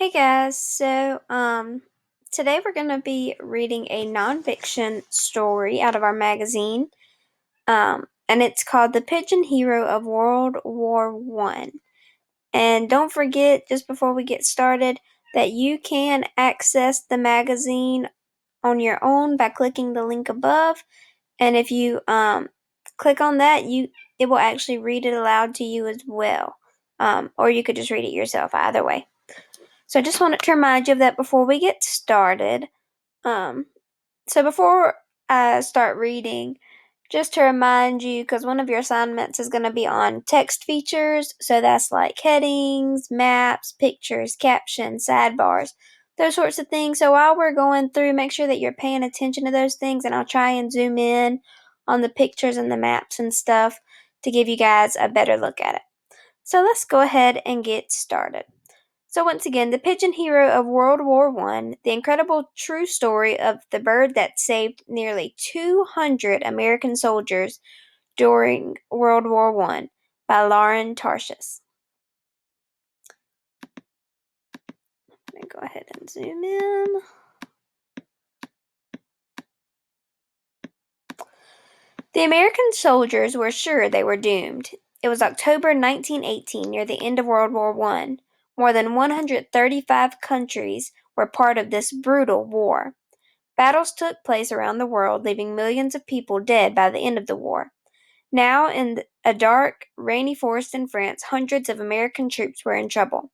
Hey guys, today we're going to be reading a nonfiction story out of our magazine, and it's called The Pigeon Hero of World War I. And don't forget, just before we get started, that you can access the magazine on your own by clicking the link above, and if you click on that, it will actually read it aloud to you as well, or you could just read it yourself, either way. So I just wanted to remind you of that before we get started. Um, so before I start reading, just to remind you, because one of your assignments is going to be on text features, so that's like headings, maps, pictures, captions, sidebars, those sorts of things. So while we're going through, make sure that you're paying attention to those things, and I'll try and zoom in on the pictures and the maps and stuff to give you guys a better look at it. So let's go ahead and get started. So once again, The Pigeon Hero of World War I, the incredible true story of the bird that saved nearly 200 American soldiers during World War I, by Lauren Tarshis. Let me go ahead and zoom in. The American soldiers were sure they were doomed. It was October 1918, near the end of World War I. More than 135 countries were part of this brutal war. Battles took place around the world, leaving millions of people dead by the end of the war. Now, in a dark, rainy forest in France, hundreds of American troops were in trouble.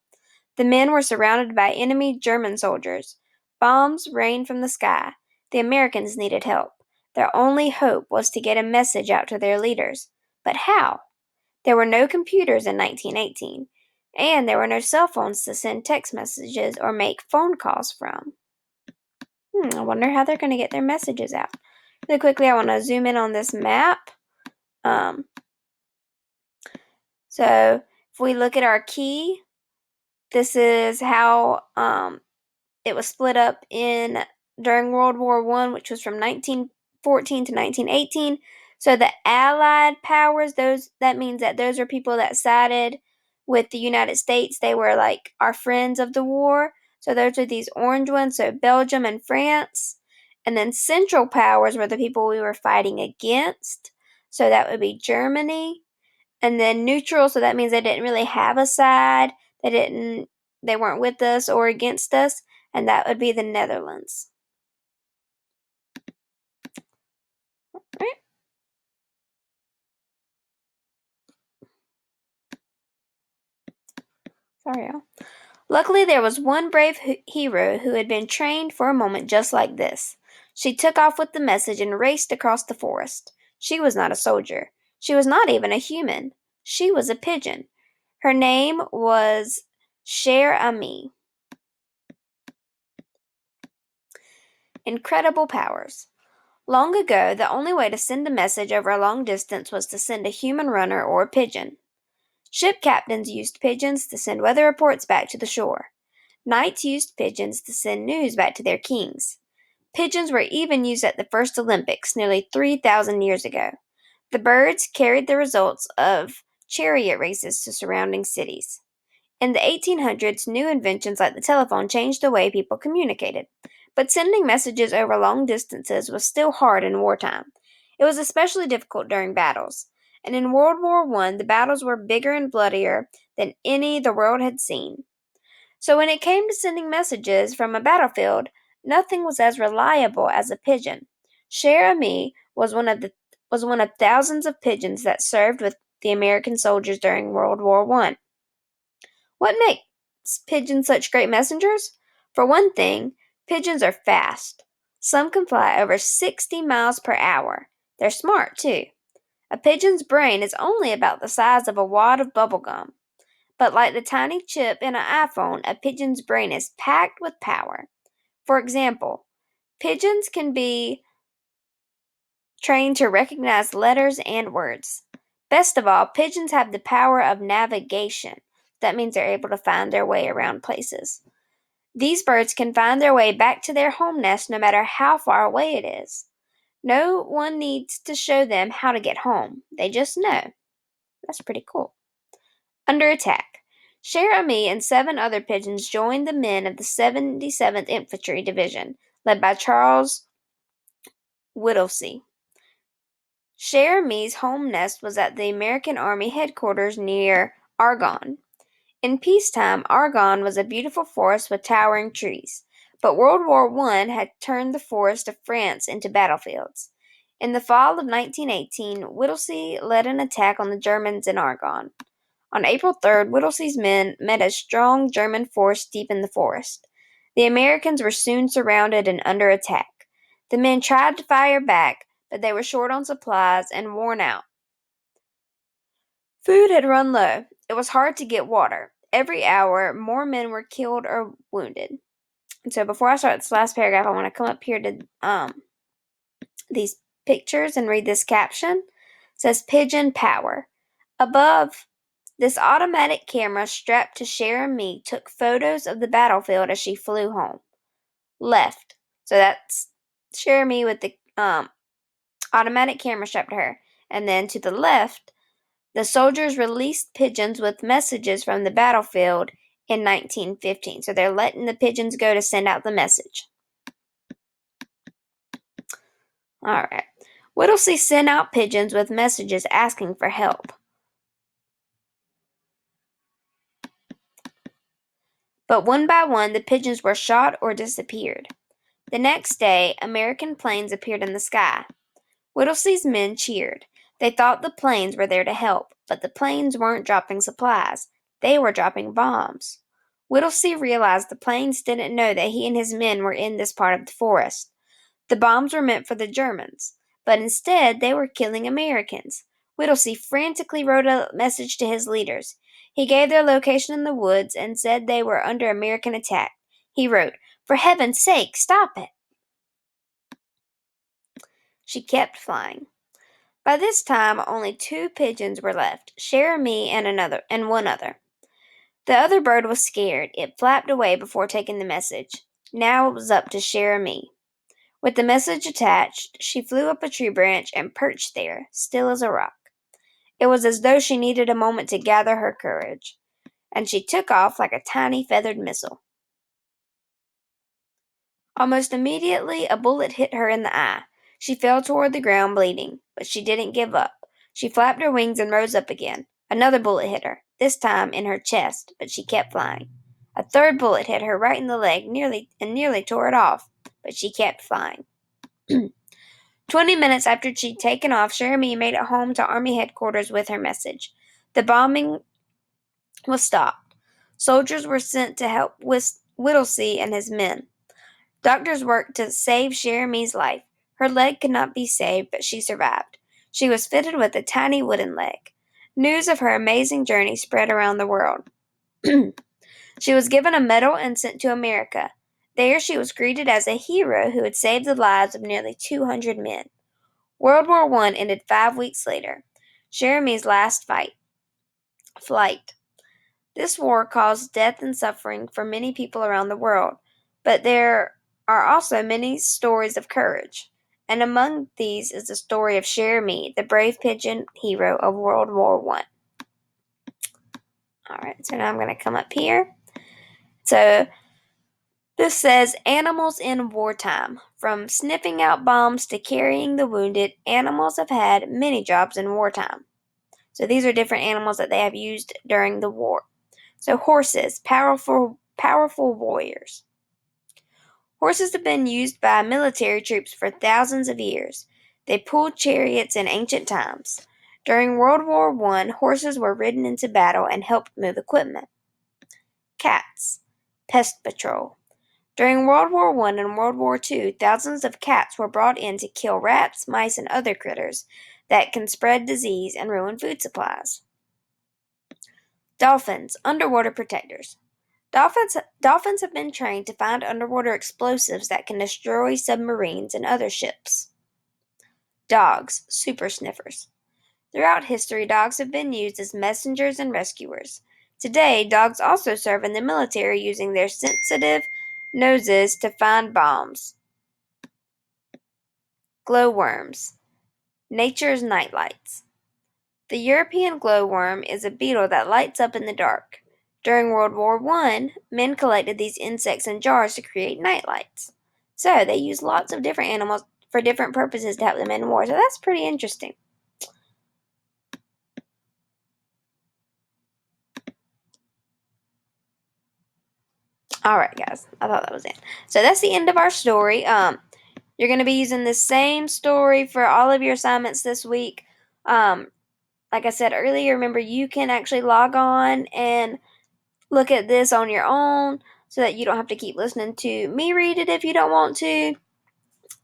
The men were surrounded by enemy German soldiers. Bombs rained from the sky. The Americans needed help. Their only hope was to get a message out to their leaders. But how? There were no computers in 1918, and there were no cell phones to send text messages or make phone calls from. I wonder how they're going to get their messages out. Really quickly, I want to zoom in on this map. Um, so if we look at our key, this is how it was split up in during World War I, which was from 1914 to 1918. So the Allied powers, that means that those are people that sided with the United States. They were like our friends of the war. So those are these orange ones, so Belgium and France. And then Central powers were the people we were fighting against. So that would be Germany. And then neutral, so that means they didn't really have a side. They weren't with us or against us, and that would be the Netherlands. Right? Sorry, y'all. Luckily, there was one brave hero who had been trained for a moment just like this. She took off with the message and raced across the forest. She was not a soldier. She was not even a human. She was a pigeon. Her name was Cher Ami. Incredible powers. Long ago, the only way to send a message over a long distance was to send a human runner or a pigeon. Ship captains used pigeons to send weather reports back to the shore. Knights used pigeons to send news back to their kings. Pigeons were even used at the first Olympics nearly 3,000 years ago. The birds carried the results of chariot races to surrounding cities. In the 1800s, new inventions like the telephone changed the way people communicated. But sending messages over long distances was still hard in wartime. It was especially difficult during battles. And in World War I, the battles were bigger and bloodier than any the world had seen. So when it came to sending messages from a battlefield, nothing was as reliable as a pigeon. Cher Ami was one of thousands of pigeons that served with the American soldiers during World War I. What makes pigeons such great messengers? For one thing, pigeons are fast. Some can fly over 60 miles per hour. They're smart, too. A pigeon's brain is only about the size of a wad of bubble gum. But like the tiny chip in an iPhone, a pigeon's brain is packed with power. For example, pigeons can be trained to recognize letters and words. Best of all, pigeons have the power of navigation. That means they're able to find their way around places. These birds can find their way back to their home nest no matter how far away it is. No one needs to show them how to get home. They just know. That's pretty cool. Under attack. Cher Ami and 7 other pigeons joined the men of the 77th Infantry Division, led by Charles Whittlesey. Cher Ami's home nest was at the American Army headquarters near Argonne. In peacetime, Argonne was a beautiful forest with towering trees, but World War I had turned the forests of France into battlefields. In the fall of 1918, Whittlesey led an attack on the Germans in Argonne. On April 3rd, Whittlesey's men met a strong German force deep in the forest. The Americans were soon surrounded and under attack. The men tried to fire back, but they were short on supplies and worn out. Food had run low. It was hard to get water. Every hour, more men were killed or wounded. And so before I start this last paragraph, I want to come up here to these pictures and read this caption. It says Pigeon Power. Above, this automatic camera strapped to Cher Ami took photos of the battlefield as she flew home. Left. So that's Cher Ami with the automatic camera strapped to her. And then to the left, the soldiers released pigeons with messages from the battlefield in 1915. So they're letting the pigeons go to send out the message. All right. Whittlesey sent out pigeons with messages asking for help. But one by one, the pigeons were shot or disappeared. The next day, American planes appeared in the sky. Whittlesey's men cheered. They thought the planes were there to help, but the planes weren't dropping supplies. They were dropping bombs. Whittlesey realized the planes didn't know that he and his men were in this part of the forest. The bombs were meant for the Germans, but instead they were killing Americans. Whittlesey frantically wrote a message to his leaders. He gave their location in the woods and said they were under American attack. He wrote, "For heaven's sake, stop it." She kept flying. By this time, only 2 pigeons were left, Cher Ami and one other. The other bird was scared. It flapped away before taking the message. Now it was up to Cher Ami. With the message attached, she flew up a tree branch and perched there, still as a rock. It was as though she needed a moment to gather her courage, and she took off like a tiny feathered missile. Almost immediately, a bullet hit her in the eye. She fell toward the ground, bleeding, but she didn't give up. She flapped her wings and rose up again. Another bullet hit her, this time in her chest, but she kept flying. A third bullet hit her right in the leg, nearly tore it off, but she kept flying. 20 minutes after she'd taken off, Cher Ami made it home to Army headquarters with her message. The bombing was stopped. Soldiers were sent to help Whittlesey and his men. Doctors worked to save Cher Ami's life. Her leg could not be saved, but she survived. She was fitted with a tiny wooden leg. News of her amazing journey spread around the world. She was given a medal and sent to America. There she was greeted as a hero who had saved the lives of nearly 200 men. World War I ended 5 weeks later. Cher Ami's last flight. This war caused death and suffering for many people around the world, but there are also many stories of courage. And among these is the story of Cher Ami, the brave pigeon hero of World War I. Alright, so now I'm going to come up here. So this says animals in wartime. From sniffing out bombs to carrying the wounded, animals have had many jobs in wartime. So these are different animals that they have used during the war. So horses, powerful warriors. Horses have been used by military troops for thousands of years. They pulled chariots in ancient times. During World War I, horses were ridden into battle and helped move equipment. Cats, pest patrol. During World War I and World War II, thousands of cats were brought in to kill rats, mice, and other critters that can spread disease and ruin food supplies. Dolphins, underwater protectors. Dolphins have been trained to find underwater explosives that can destroy submarines and other ships. Dogs, super sniffers. Throughout history, dogs have been used as messengers and rescuers. Today, dogs also serve in the military using their sensitive noses to find bombs. Glowworms, nature's nightlights. The European glowworm is a beetle that lights up in the dark. During World War One, men collected these insects in jars to create nightlights. So they used lots of different animals for different purposes to help them in war. So that's pretty interesting. All right, guys. I thought that was it. So that's the end of our story. You're going to be using the same story for all of your assignments this week. Um, like I said earlier, remember you can actually log on and look at this on your own so that you don't have to keep listening to me read it if you don't want to.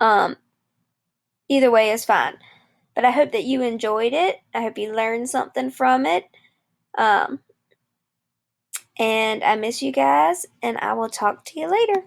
Um, Either way is fine. But I hope that you enjoyed it. I hope you learned something from it. Um, and I miss you guys, and I will talk to you later.